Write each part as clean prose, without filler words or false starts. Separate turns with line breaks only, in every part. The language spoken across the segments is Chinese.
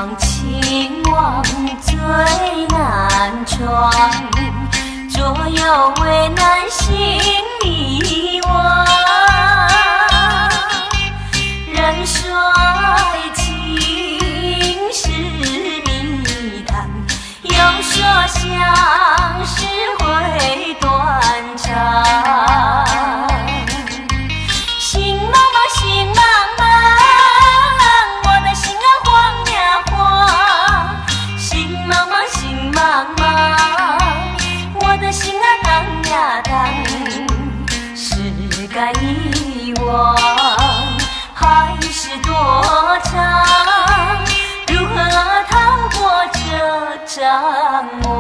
望情网最难穿，左右为难心迷惘。人衰情是蜜糖，有说相识会断肠。心茫茫，心茫茫，我的心啊慌呀慌。心茫茫，心茫茫，我的心啊荡呀荡。是该遗忘，还是多长？如何逃过这张网？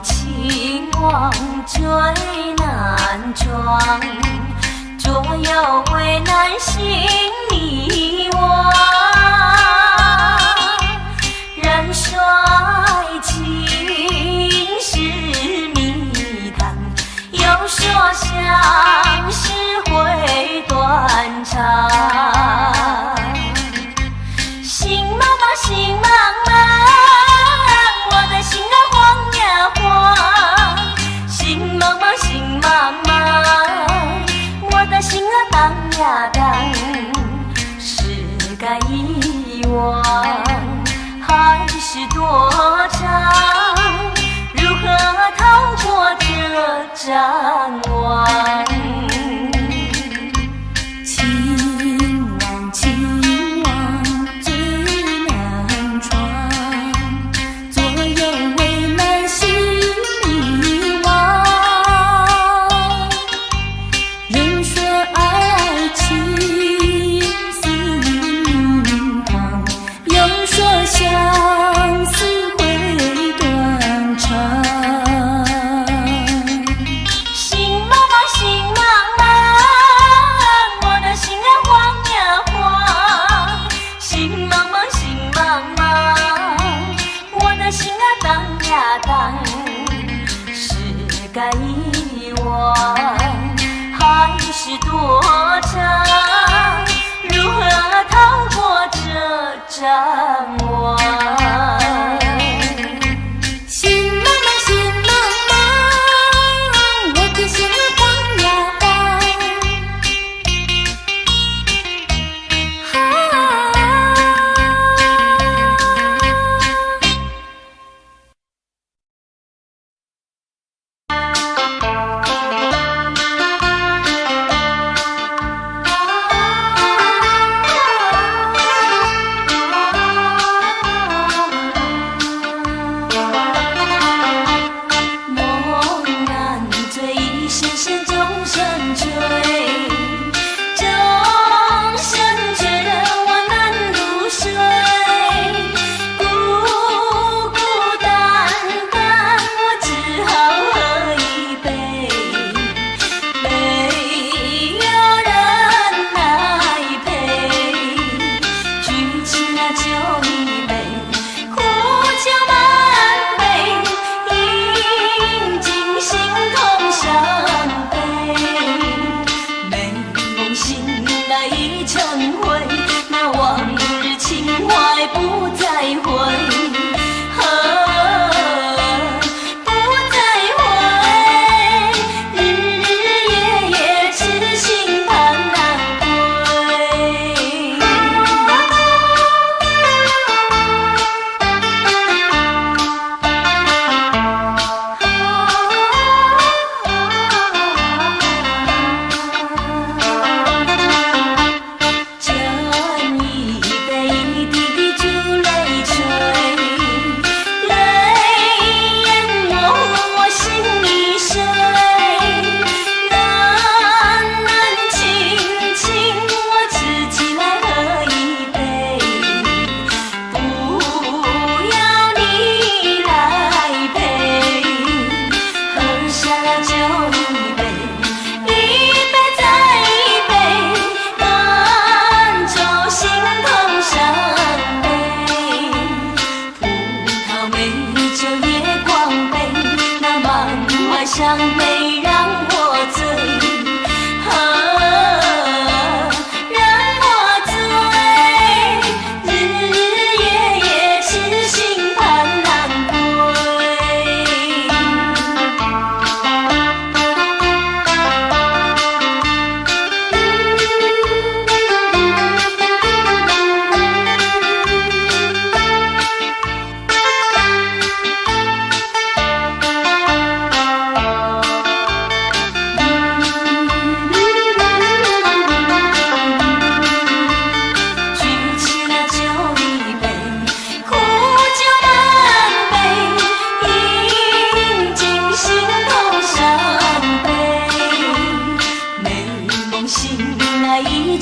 情网最难穿，左右为难心迷惘。人衰情是蜜糖，有说相识会断肠。心茫茫，心茫茫，我的心啊慌呀慌。心茫茫，心茫茫，我的心啊荡呀荡。是该遗忘，还是多长？如何逃过这张网？
相思会断肠，
心茫茫，心茫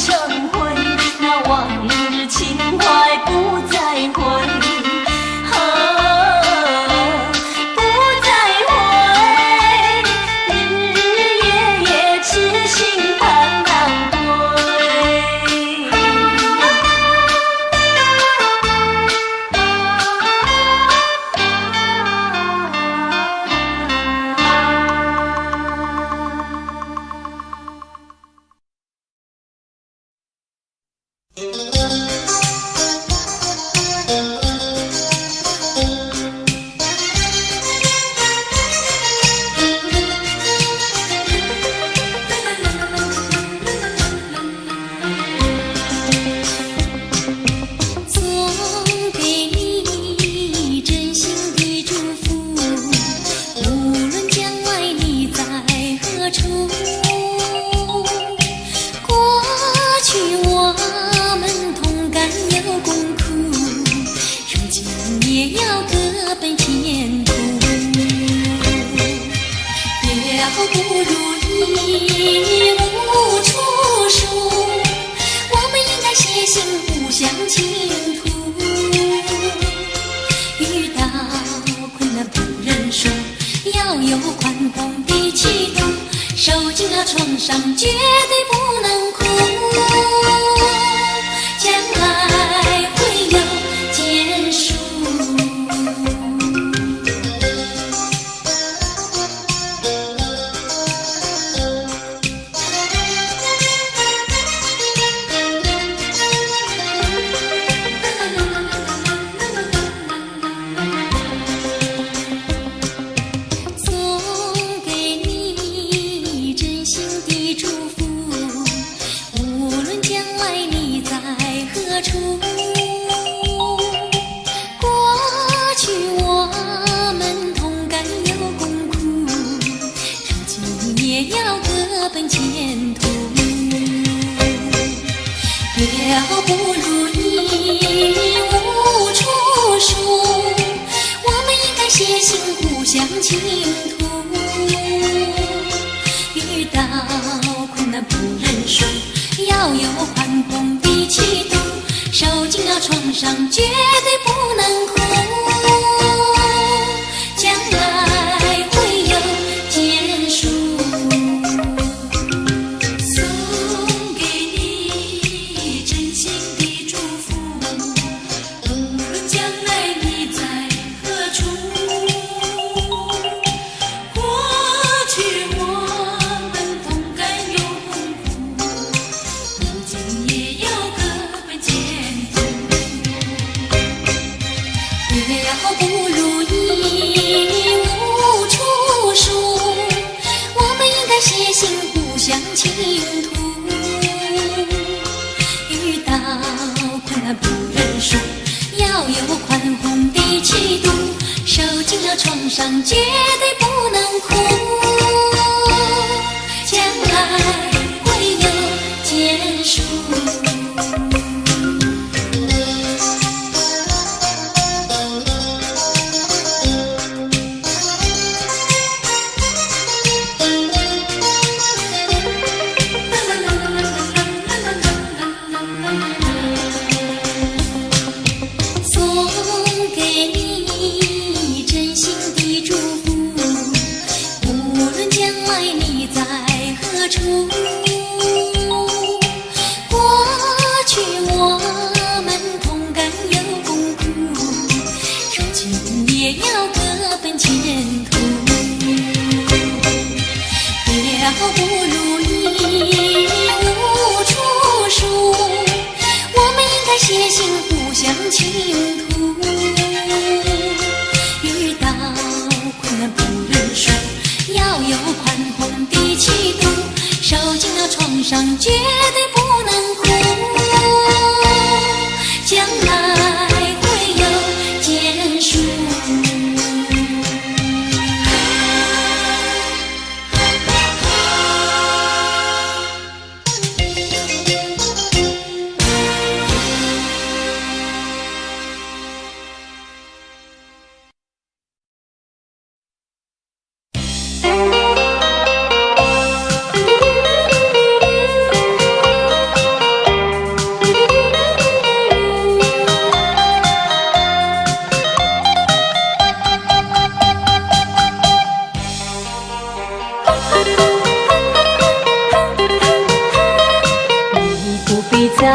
成灰，那往日情怀不再回。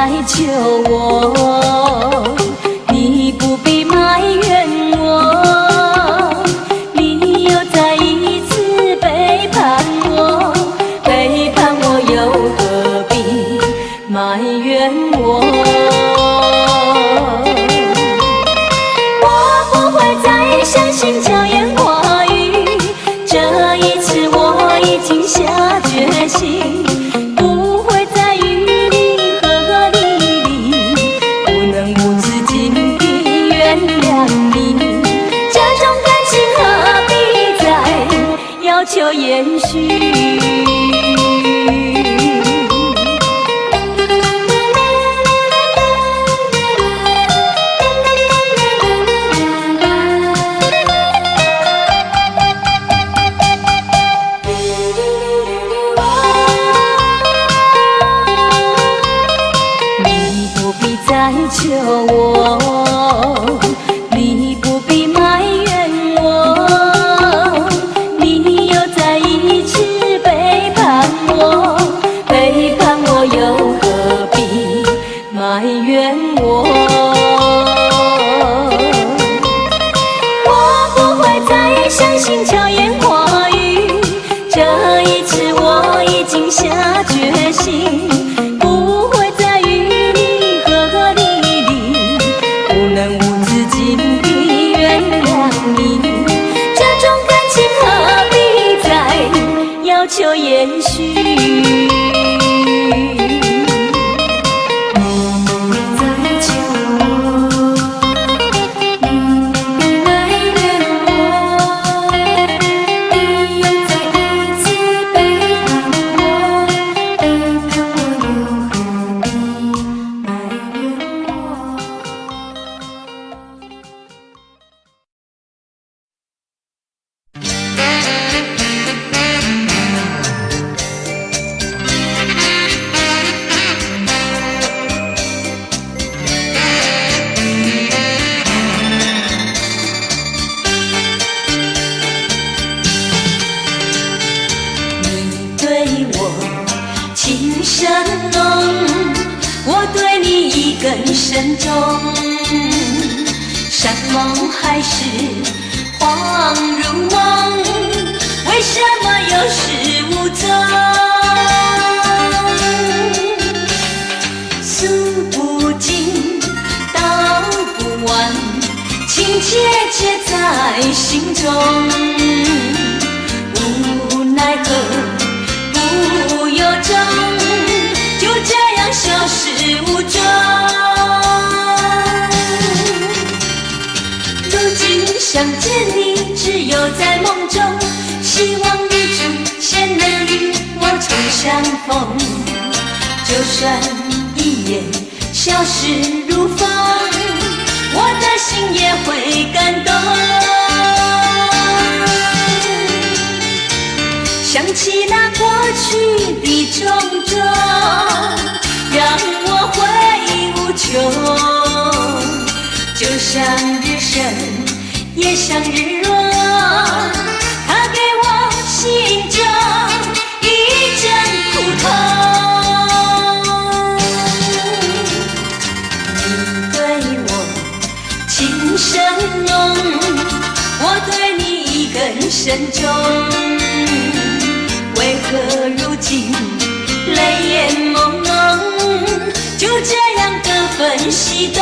再求我，你不必埋怨我，你又再一次背叛我，背叛我又何必埋怨我？我不会再相信巧言寡语，这一次我已经下决心。求延续。你不必再求我，你不必埋怨我。埋怨我，我不会再相信巧言寡语，这一次我已经下决心，不会再与你和和离离，不能无止境地原谅你，这种感情何必再要求延续？情深浓，我对你一根深重，山盟海誓恍如梦，为什么有始无终？诉不尽，道不完，情切切在心中，无奈何不由衷，就这样消失无踪。如今想见你，只有在梦中，希望日出先能与我重相逢。就算一眼消失如风，我的心也会感动。想起那过去的种种，让我回忆无穷。就像日升，也像日落，它给我心中一阵苦痛。你对我情深浓，我对你一根深重。为何如今泪眼朦胧，就这样各分西东？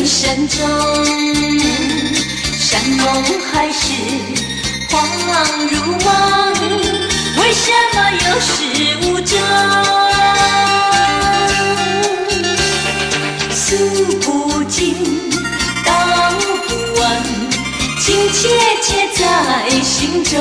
深重，山盟海誓恍如梦，为什么有始无终？诉不尽，道不完，情切切在心中。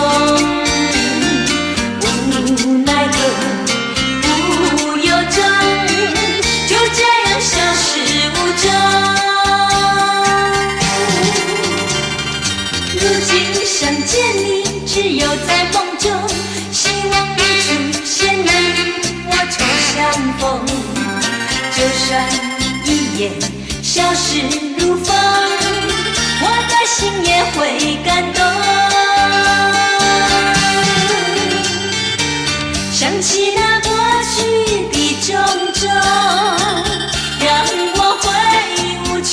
消逝如风，我的心也会感动。想起那过去的种种，让我回忆无穷。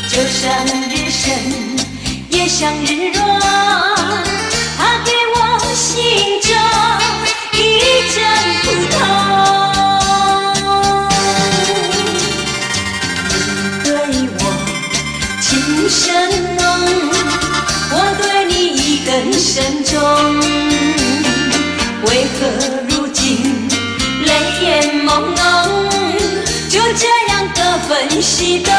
就像日升，也像日落，它给我心中一阵苦痛。你对我情深浓，我对你更深重。为何如今泪眼朦胧，就这样各分西东？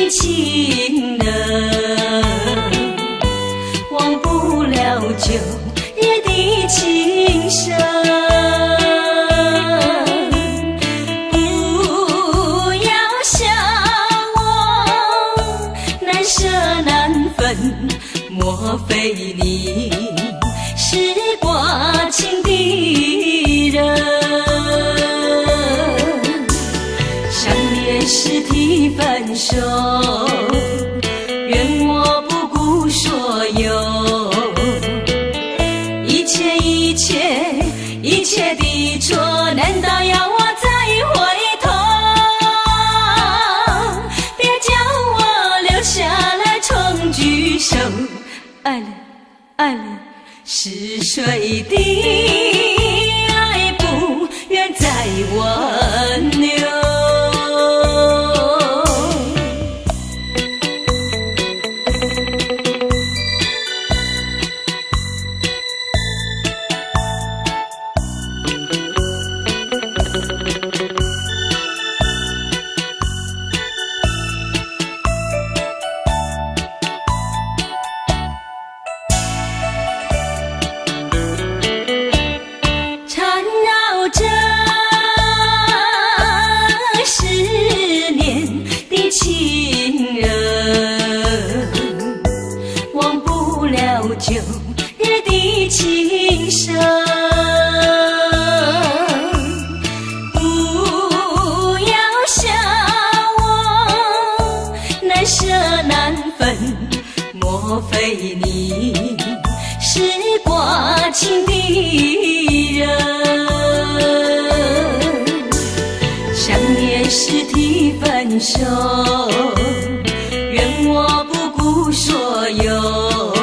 情人，忘不了旧日的情深。不要笑我难舍难分，莫非你是挂情的人？想念时提分手，愿我不顾所有，一切一切一切的错，难道要我再回头？别叫我留下来重聚首，爱了爱了是谁的爱不愿再挽留？情人忘不了旧日的情深，不要笑我难舍难分，莫非你是挂情的人？想念时提分手，愿我不顾所有，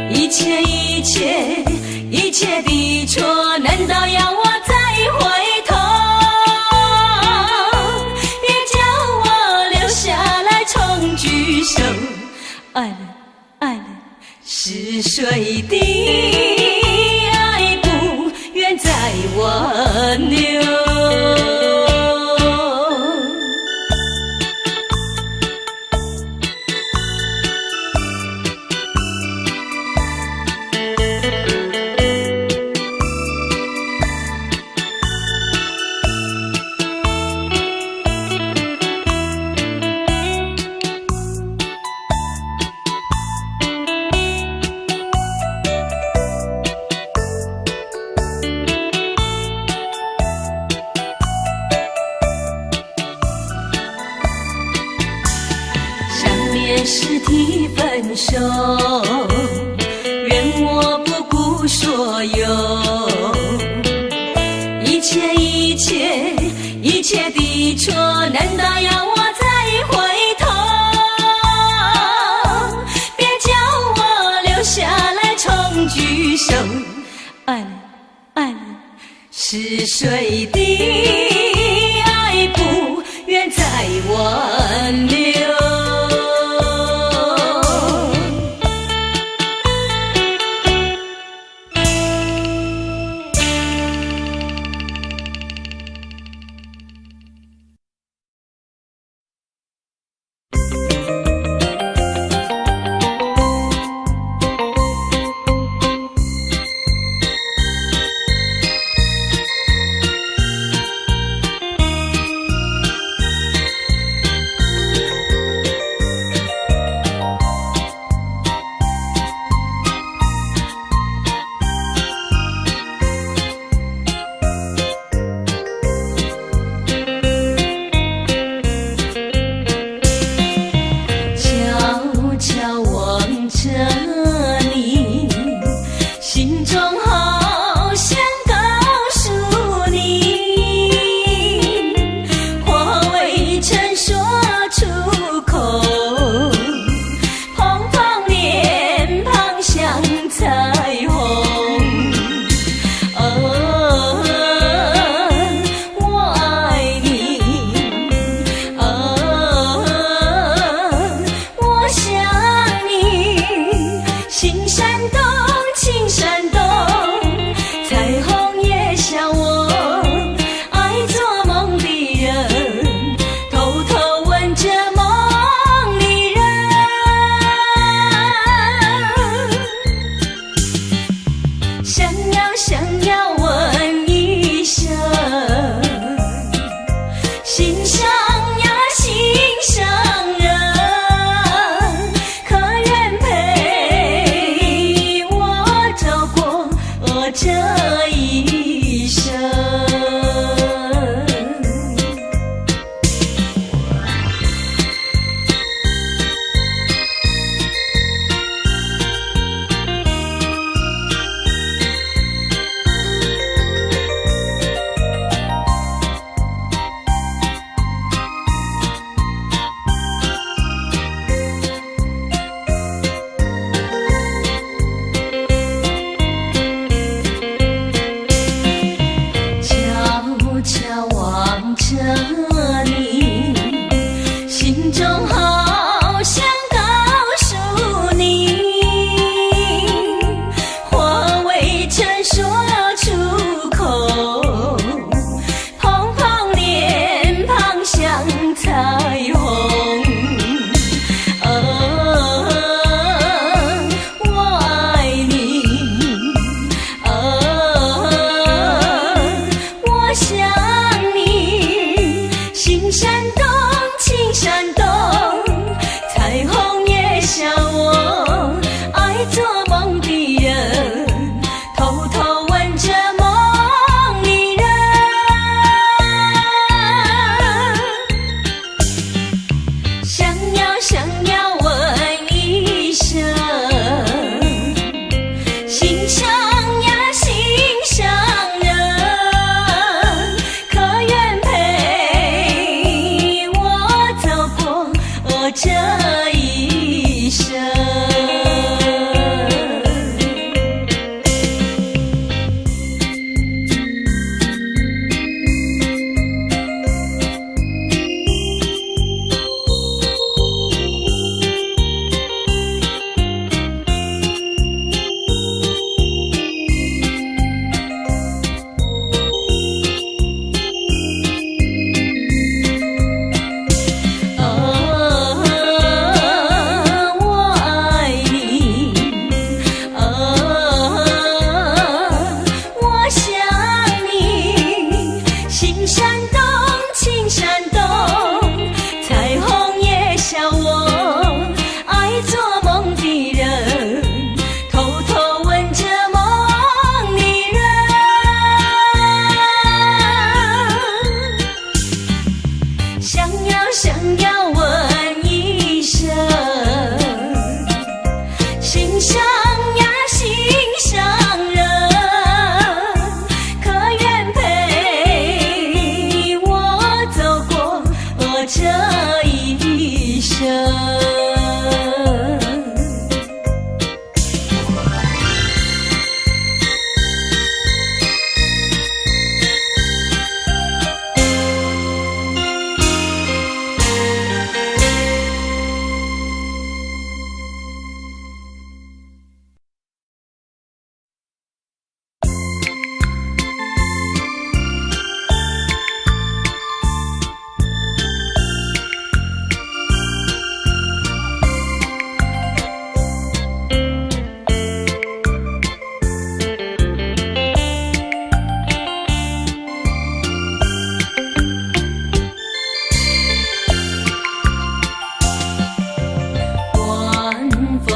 一切一切一切的错，难道要我再回头？别叫我留下来重聚首，爱了爱了是谁的爱不愿再挽留？是提分手，愿我不顾所有，一切一切一切的错，难道要我再回头？别叫我留下来重聚水的爱不愿再挽留。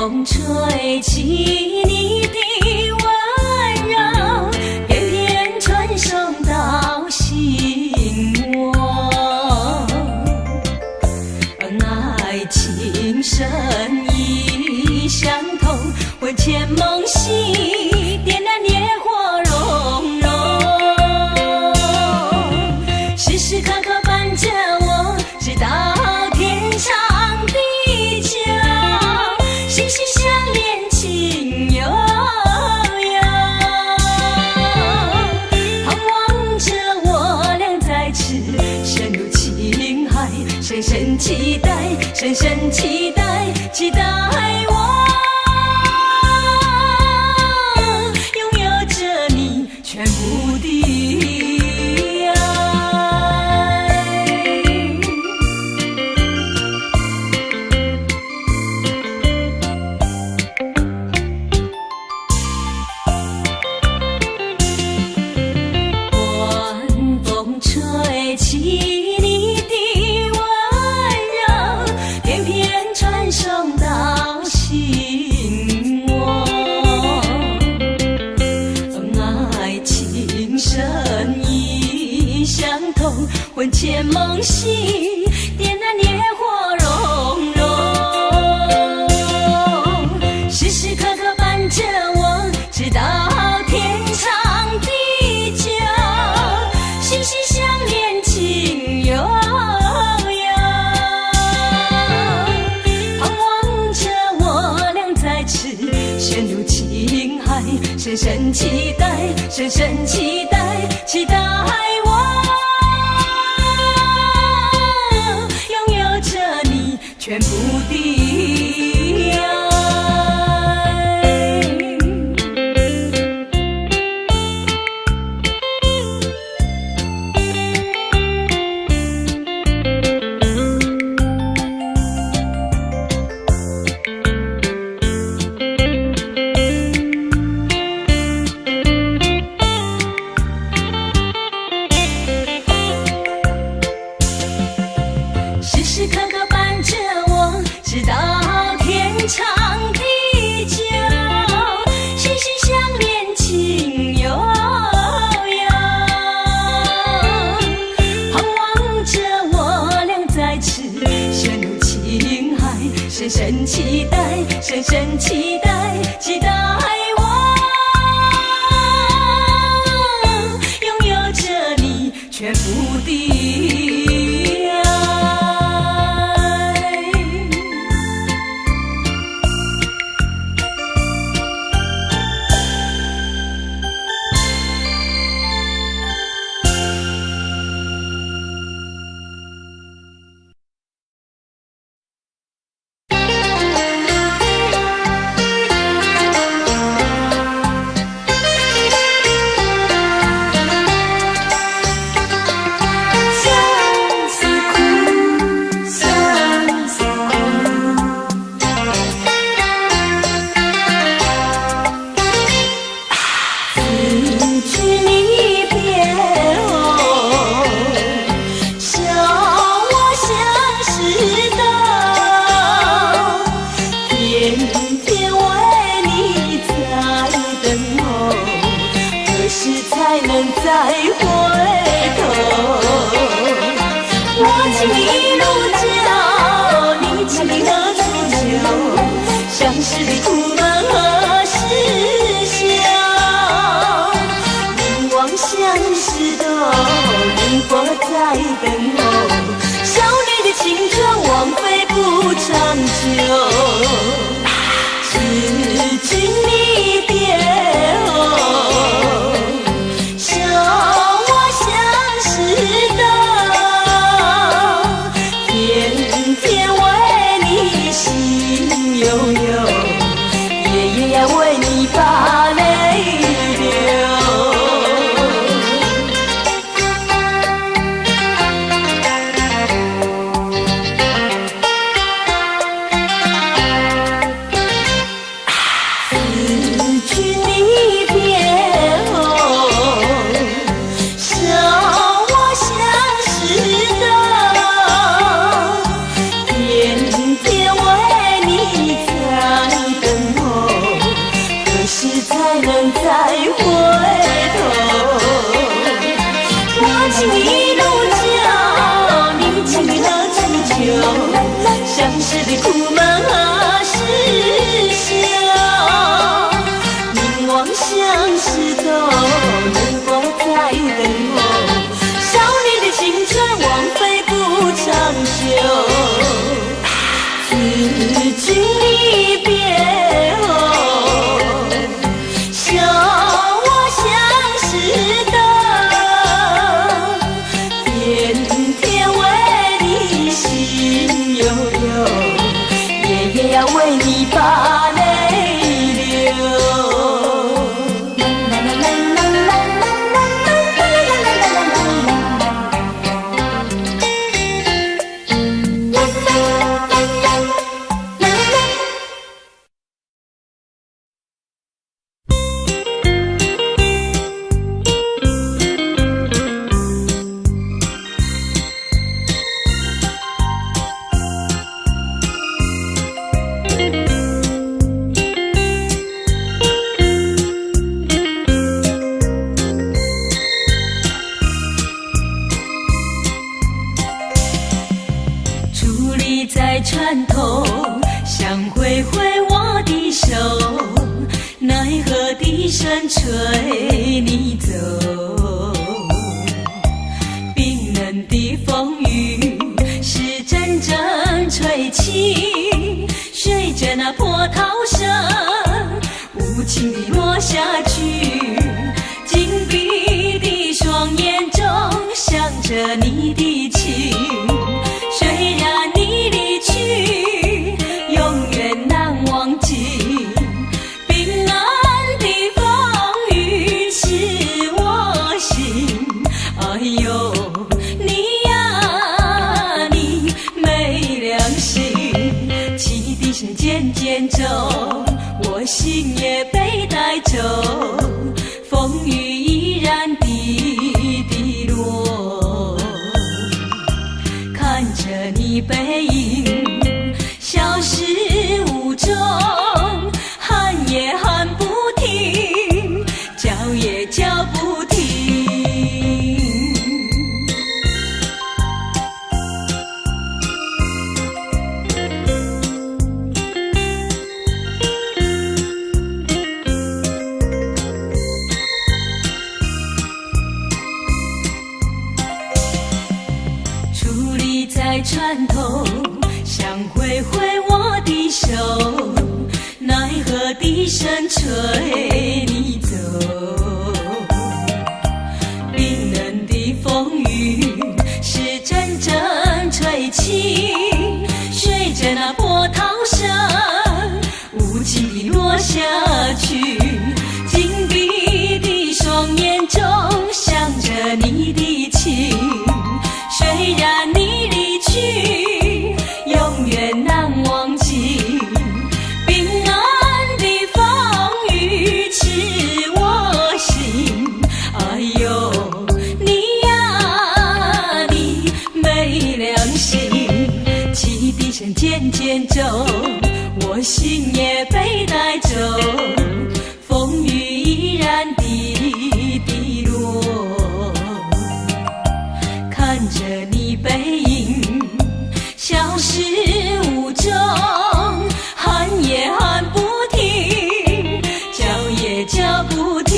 风吹起你的温柔，偏偏传送到心窝。爱情深意相通，魂牵梦系，点燃烈火融融，时时刻刻伴着我，直到天长地久，心心相连，情悠悠，盼望着我俩再次深入情海，深深期待，深深期待，期待我拥有着你全部的爱。晚风吹起你的温柔，偏偏传送到心窝。爱情深意相通，魂牵梦系，点燃烈火融融，时时刻刻伴着我，直到天长地久，心心相连，情悠悠，盼望着我俩再次陷入情海，深深期待，深深期待，期待我拥有着你全部的爱。时时刻刻伴着我，直到天长地久，心心相连，情悠悠，盼望着我俩再次陷入情海，深深期待，深深期待，期待我拥有着你全部的爱。相识的苦闷是笑，凝望像石头，能否再等候？少年的青春枉费不长久，自君离别后，笑我像是灯，天天为你心悠悠，夜夜要为你把泪流。在船头，想挥挥我的手，奈何笛声吹你走。冰冷的风雨是阵阵吹起，随着那波涛声无情地落下去。紧闭的双眼中想着你的情，虽然你离去永远难忘记，冰冷的风雨刺我心。哎呦你呀你没良心，汽笛声渐渐走，我心也被带走，风雨依然滴滴落。看着你背影消失无踪，喊也喊不停，叫也叫不停。矗立在船头，想挥挥我的手，奈何笛声吹你走。冰冷的风雨是阵阵吹起，随着那波涛声无情地落下去。紧闭的双眼中想着你的情，虽然你离去永远难忘记，冰冷的风雨刺我心。哎呦你呀你没良心，汽笛声渐渐走，我心也被带走，风雨依然滴滴落。看着你背影消失无踪，喊也喊不停，叫也叫不停。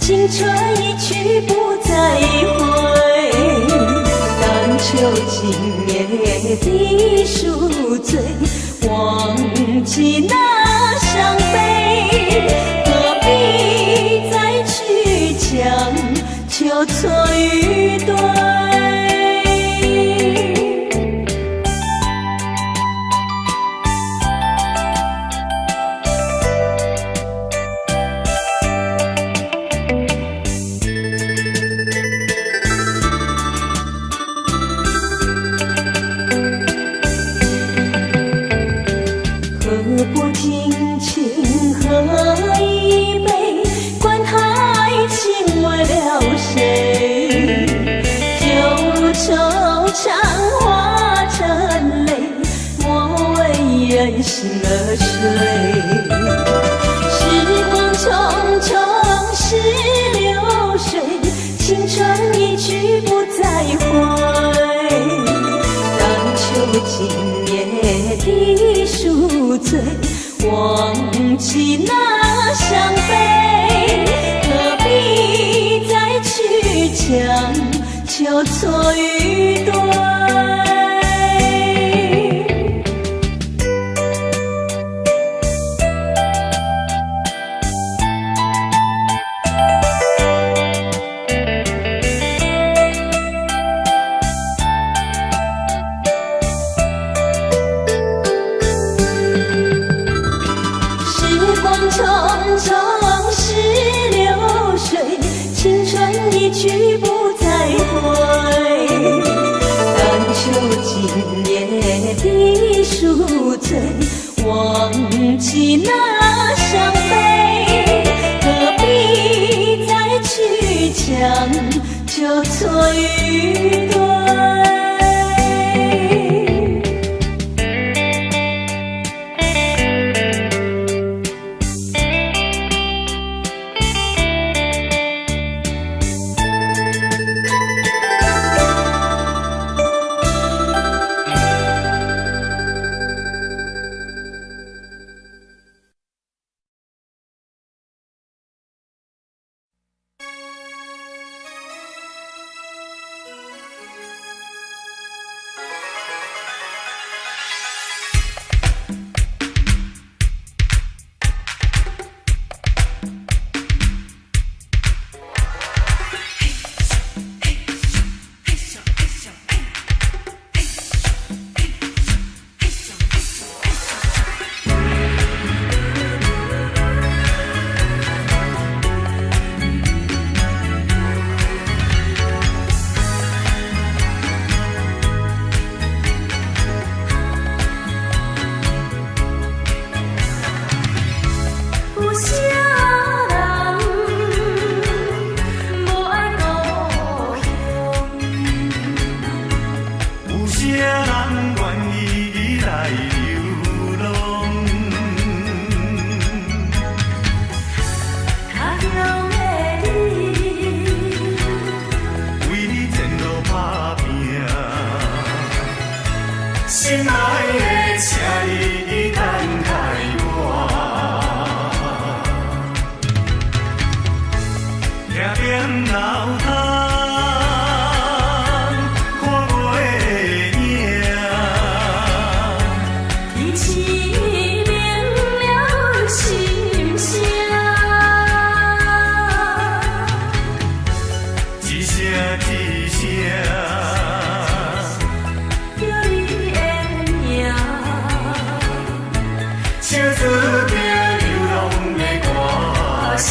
青春一去不再回。荡秋今夜的宿醉，忘记那伤悲，何必再去强求错与对？何不听情喝一杯，管他爱情为了谁？就如惆怅化成泪，莫为人心而碎。时光匆匆逝流水，青春一去不再回。荡秋今夜的宿醉，忘记那伤悲，何必再去强求错与对？匆匆逝流水，青春一去不再回。荡秋今夜的宿醉，忘记那伤悲，何必再去强求错与对？
心爱的，请你等待我，定定老汤，看月影，
天气明了心声，
一声一声。唱出着流浪的歌声，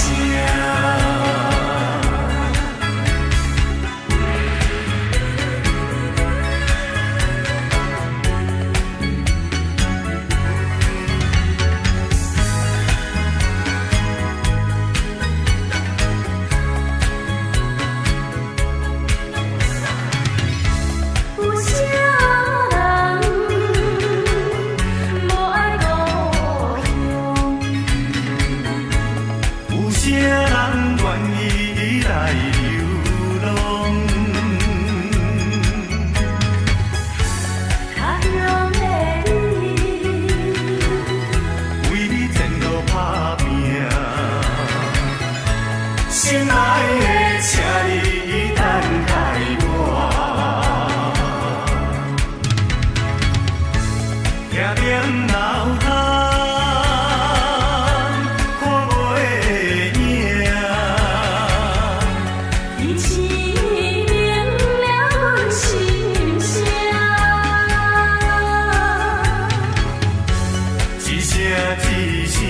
的，请你等待我。定定脑壳，看袂赢。
你启明了阮心声，
一声一声。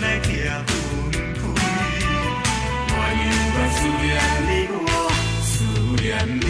来行分开，我永远思念你，我思念你。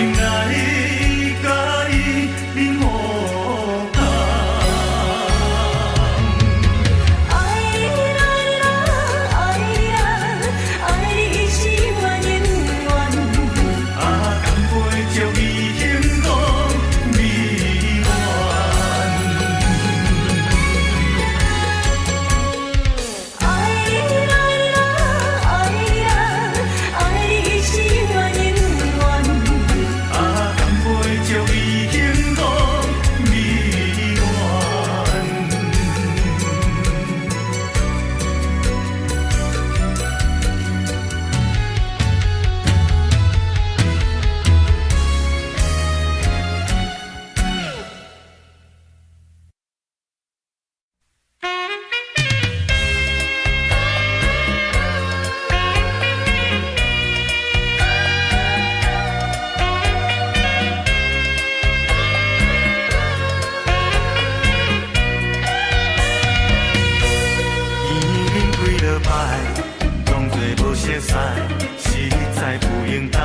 心来甲伊忍予甘。
爱你啦，爱你啦，爱你是我永远。
啊，甘陪着伊幸福美满。
爱你啦，爱你啦，爱你是我永远。
啊，甘陪着伊幸福美满。已经几落摆，当作无熟悉，实在不应待。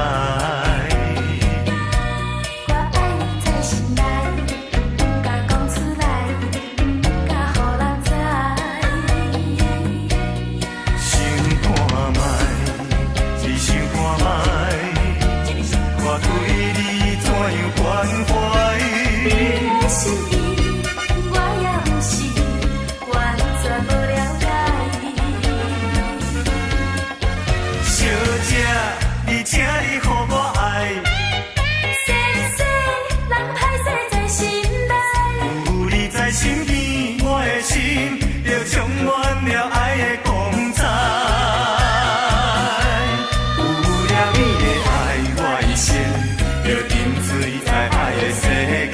我爱你在心内，不敢讲出来，不敢予人知。
想看卖，只想看卖，我对你怎样关怀？
你的心意，我也不是完全无了解。
小姐，你请你予我爱，
细细人歹势在心内，
有你在身边，我的心就充满了爱的光彩。有了你的爱，我一生就沉醉在爱的世界。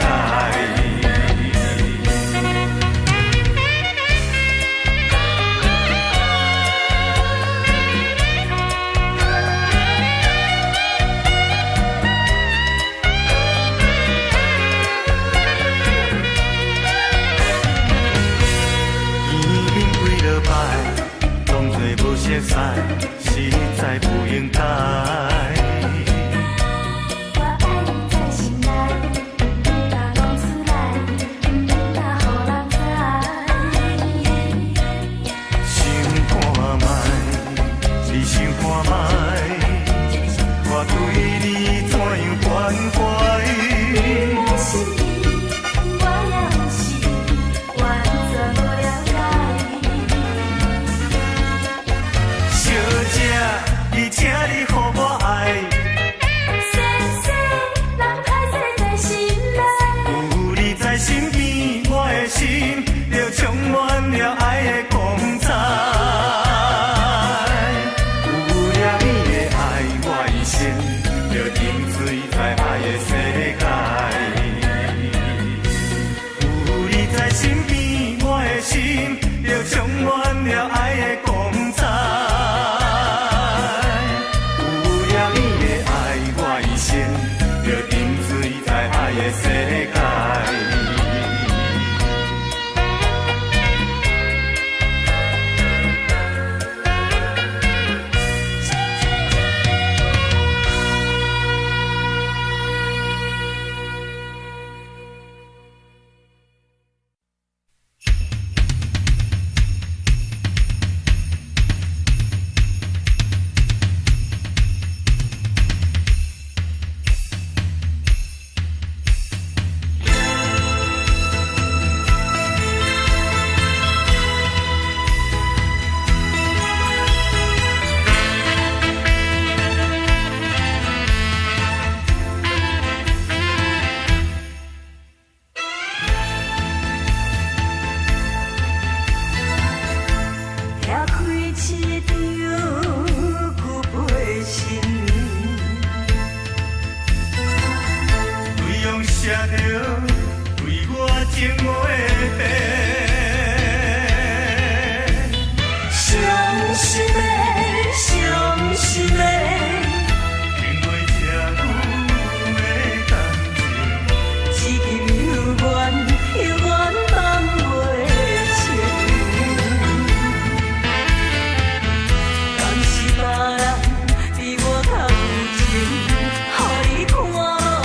已经几落摆，当作无熟悉，实在不应待。
我爱你在心内，不敢讲出来，不敢予人知。
想看卖，只想看卖，我对你怎样关怀？
你的心意，我也不是完全无了解。
小姐，你请你予我爱，
细细人歹势在心内，
有你在身边，我的心就充满了爱的光彩。有了你的爱，我一生就沉醉在爱的世界。有你在身边，我的心就充满了爱的光彩。有了你的爱，我一生就沉醉在爱的世界。
别人比我较有情，予你看。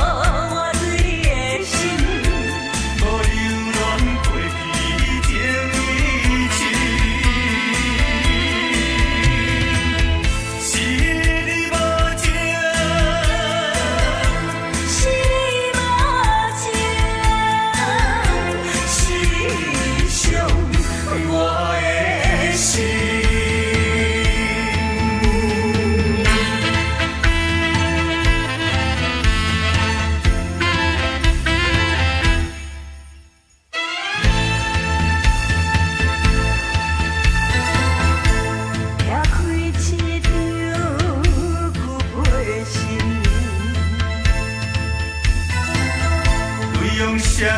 拢写着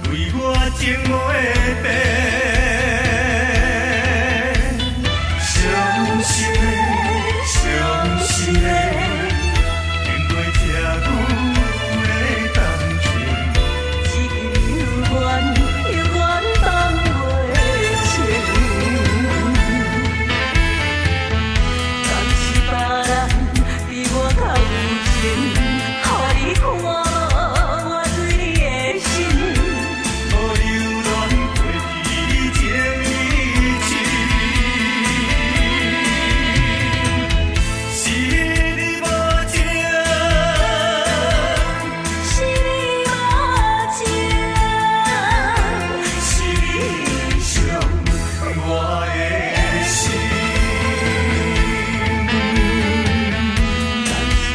对我情话白。伤心的，伤心的，经过这久的感情，
一句永远永远放袂清。敢是别人比我较有情，予你看我对你的心。
无留恋过去情义情，是你无情，
是你无情，
是你伤我的心。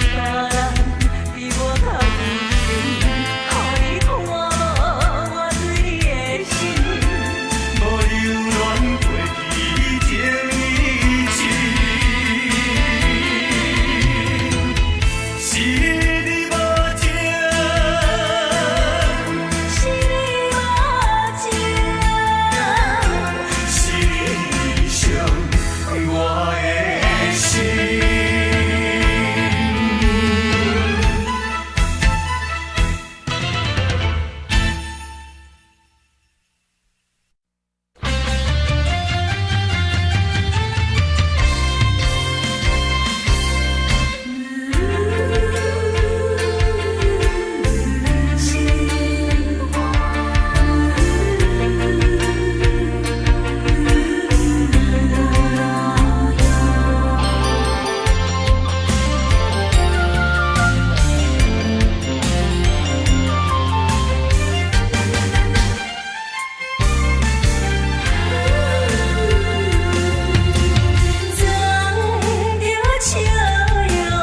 别人比我较有情，予你看我对你的心。
无留恋过去情义情，是你无情，
是你无情，
是你伤我的心。
藏着笑容，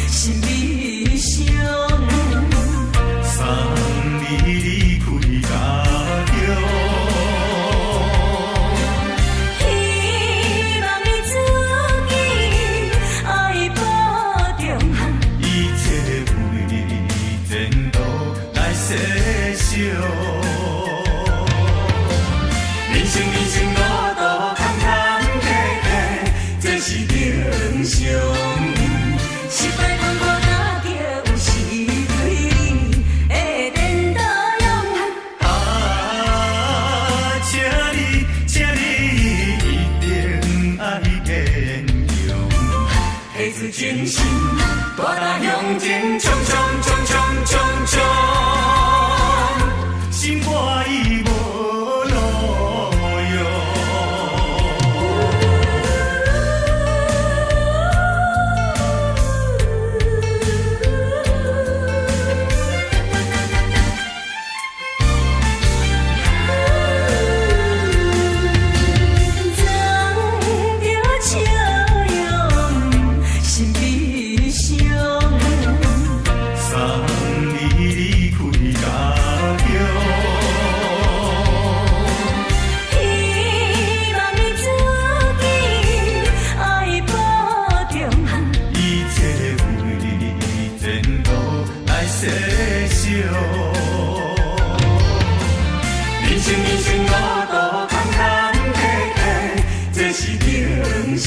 心悲伤。
送你离开家乡，
希望你自己爱保重，
一切为前途来设想。人生路途坎坎坷坷，这是正常。
失败困苦担着有时对你的颠倒用。
请你一定爱坚强，下出真心，大踏向前，冲冲冲冲冲冲，心肝已无路用。
藏着笑容，心悲伤。
送你离开家乡，
希望你自己爱保重，
一切为前途来设想。人生路途坎坎坷坷，这是正常。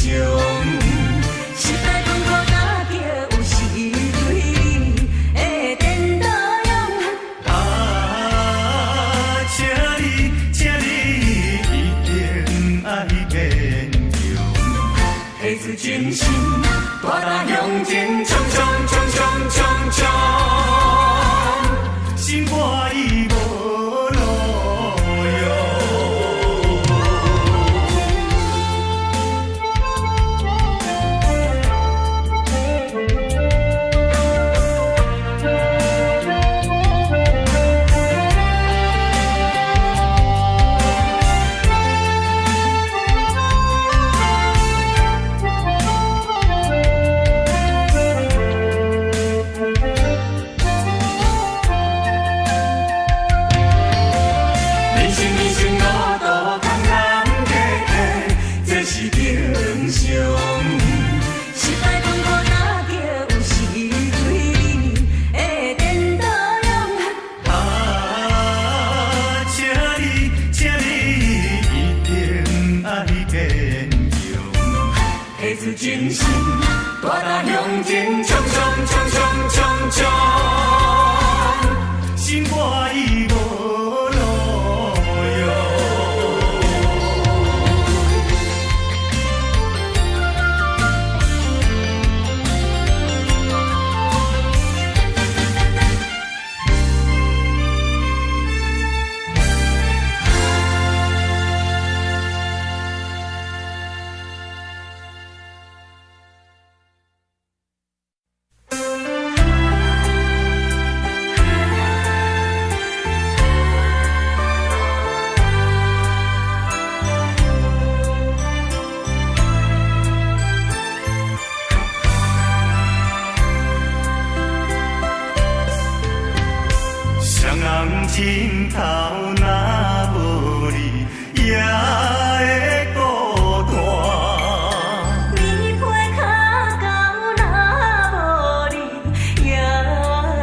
失败困苦担着有时对你的颠倒用。
请你一定爱坚强，下出真心，大踏向前，冲冲冲冲冲冲，心肝已无路用。尽头若无你，也会孤单。
你陪脚到若无你，也会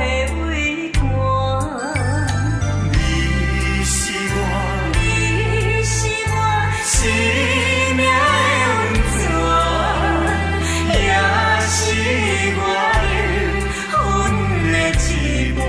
畏寒。
你是我，
你是我
生命的温泉，也是我灵魂的一半。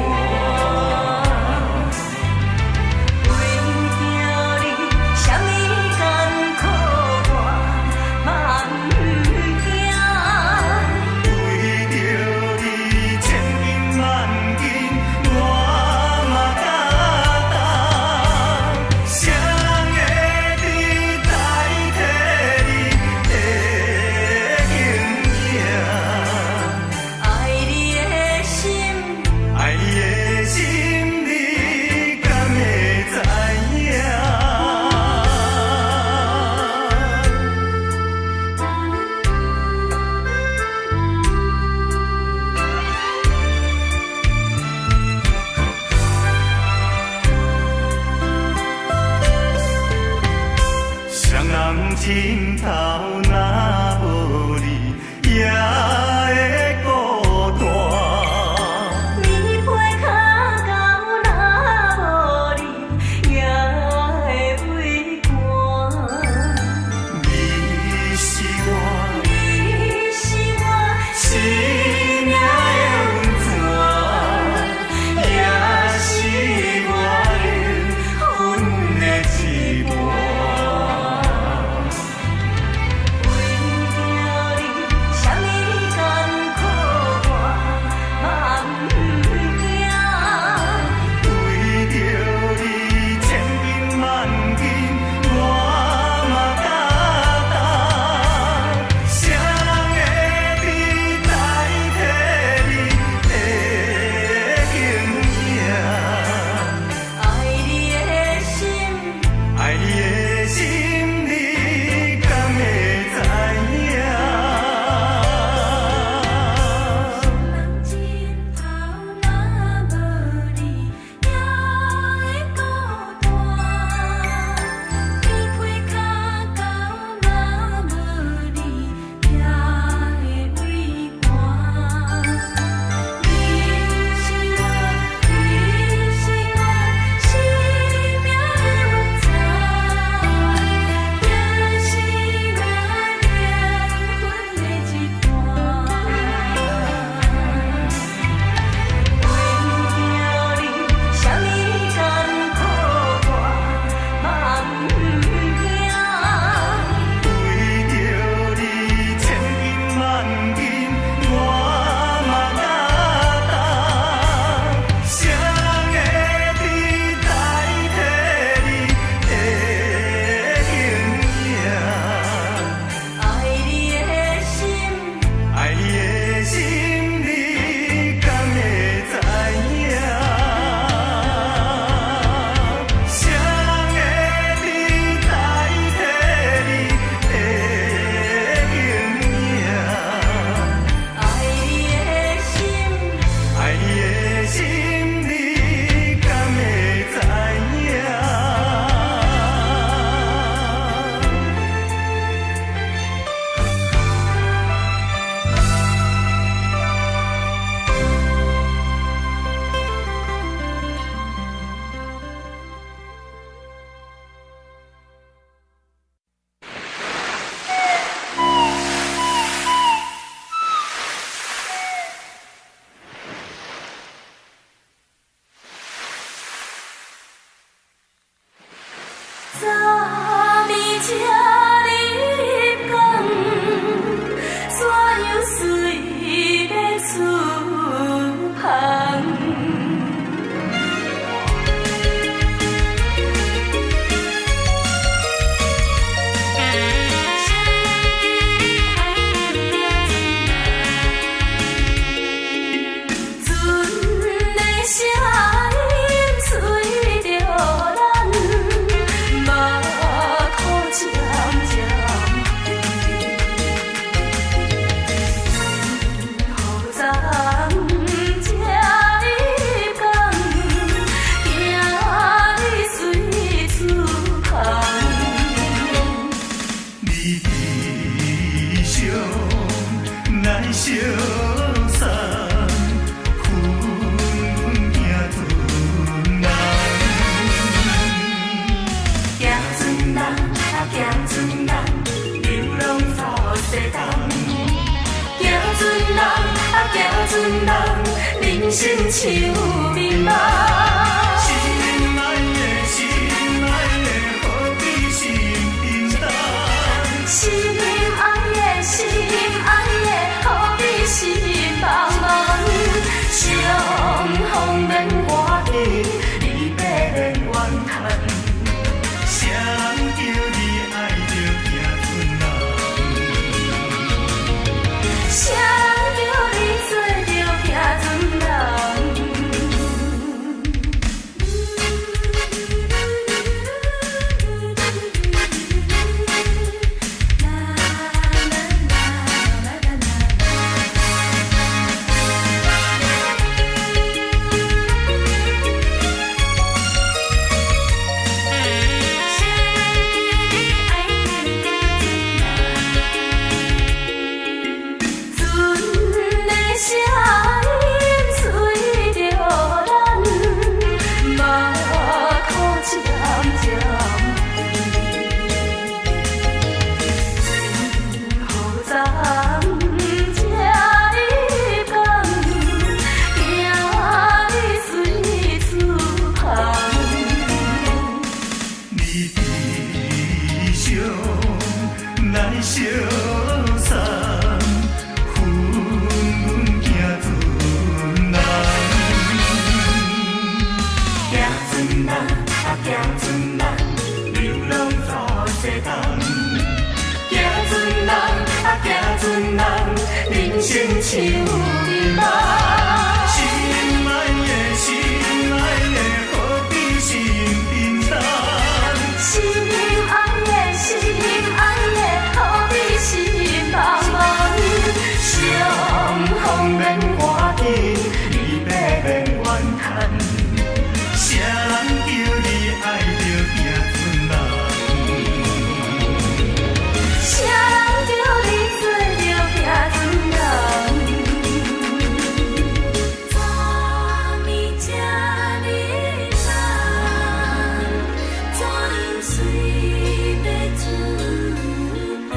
人生像迷梦。
心爱的，心爱的，何必心沉重？
心爱的，心爱的，何必心茫茫？相逢免外期，离别免怨叹。
谁人叫你爱着行船人？
谁人叫你做着行船人？
相送，分阮行船人。行船人啊，行船人，流浪在世间。行船人啊，行船人，人生像迷梦。心爱的，心爱的，何必心沉重？
心爱的，心爱的，何必心茫茫？相逢免外期，离别免怨叹。
谁人叫你爱着行船人？
谁人叫你做着行船人？昨暝这日长，怎样随要自旁？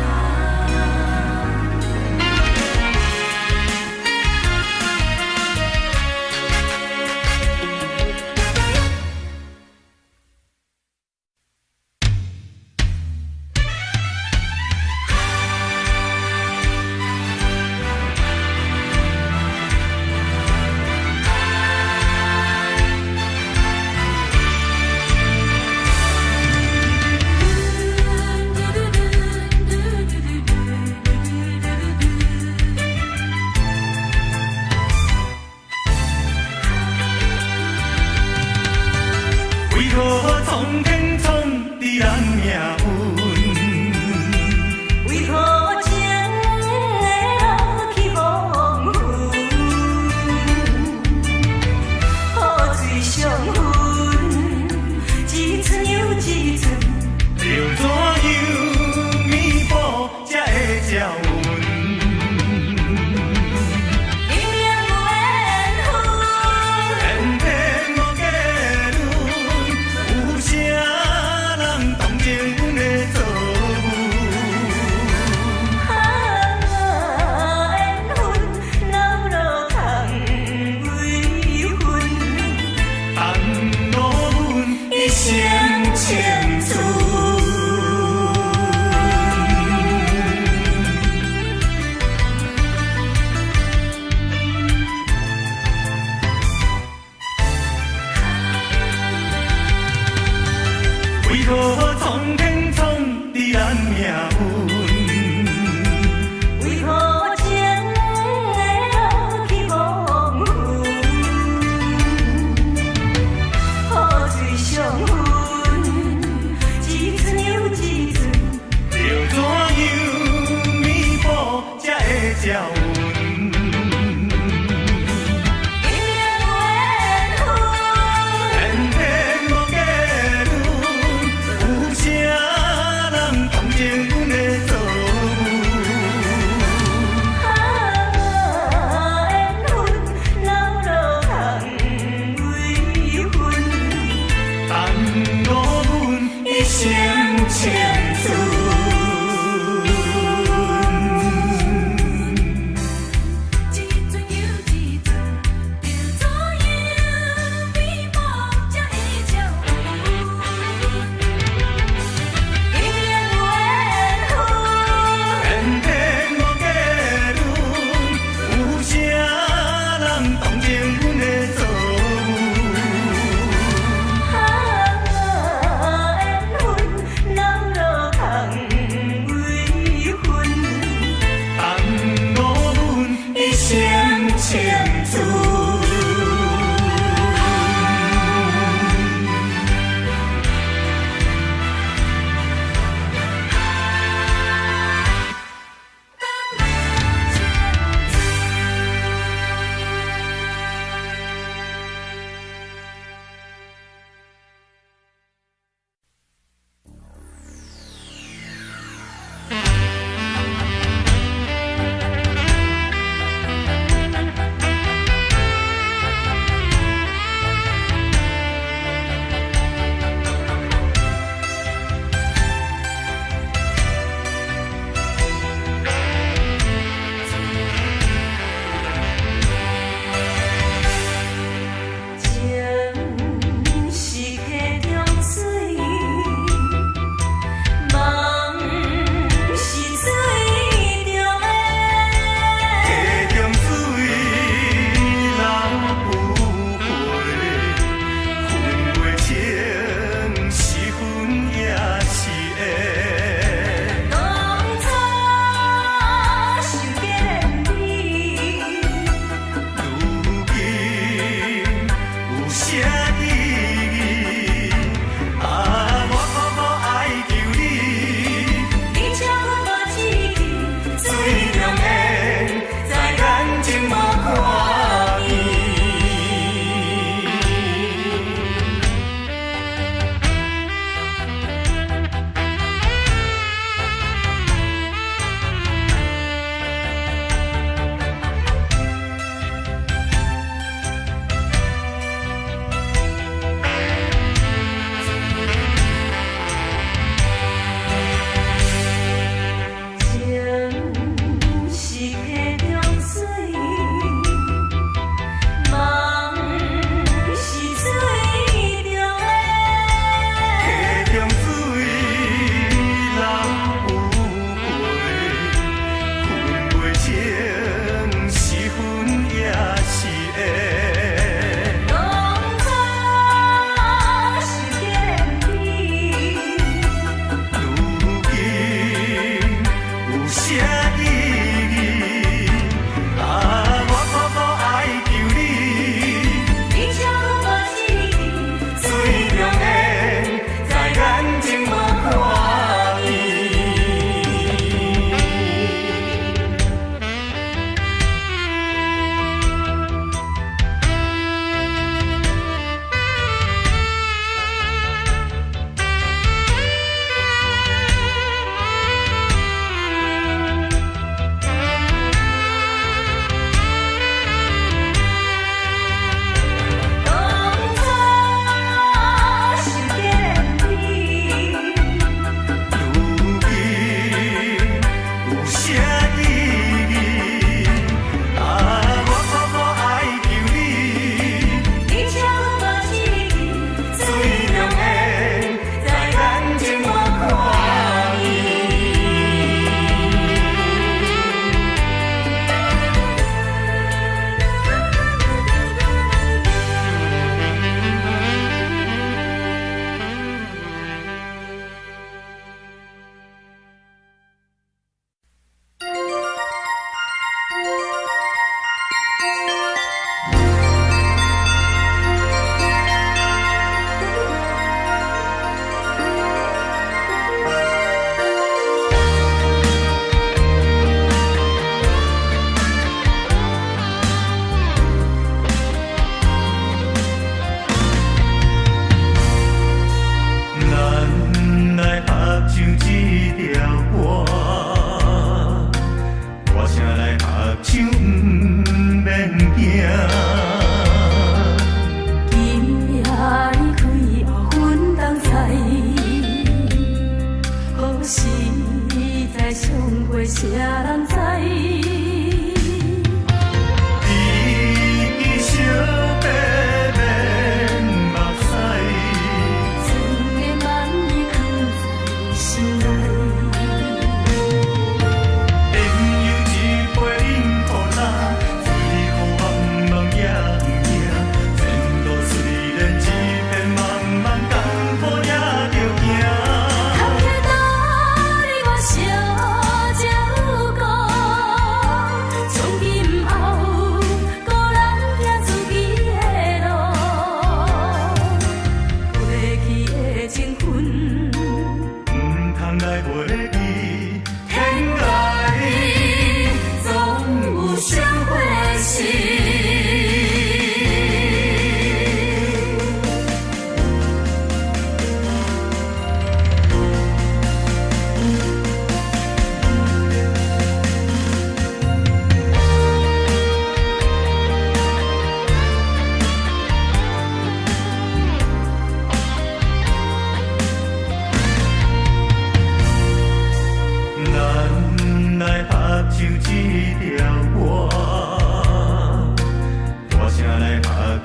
为何苍天创伫咱命运？
为何情会落去黄昏？雨水相分，一寸又一寸，
要怎样弥补才会照阮？
明明有缘分，
偏偏无结论，有啥人同情阮的做
缘分老路通为分，
担落阮一生千次。为何苍天创伫咱命运？
为何情会落去黄昏？雨水相分，一寸又一寸，
要怎样弥补才会照阮？
明明有缘分，
偏偏无结论，情阮的作
缘分人落空为分，
放我阮一生情字。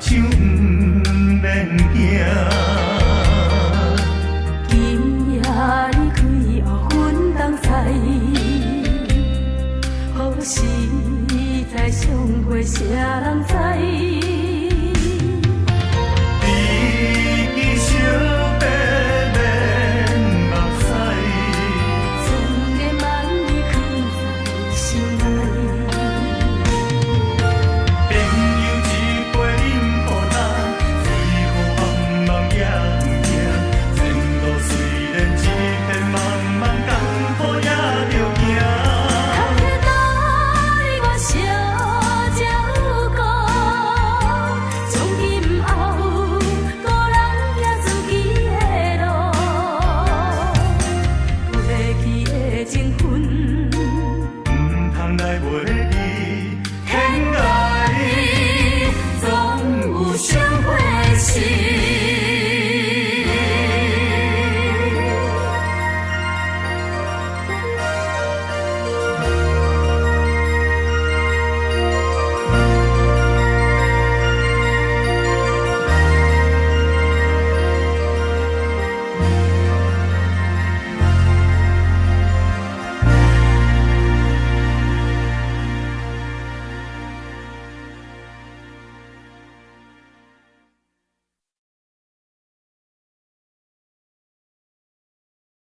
手不免惊。
今夜你开后，阮同在，何时才相会，谁人知？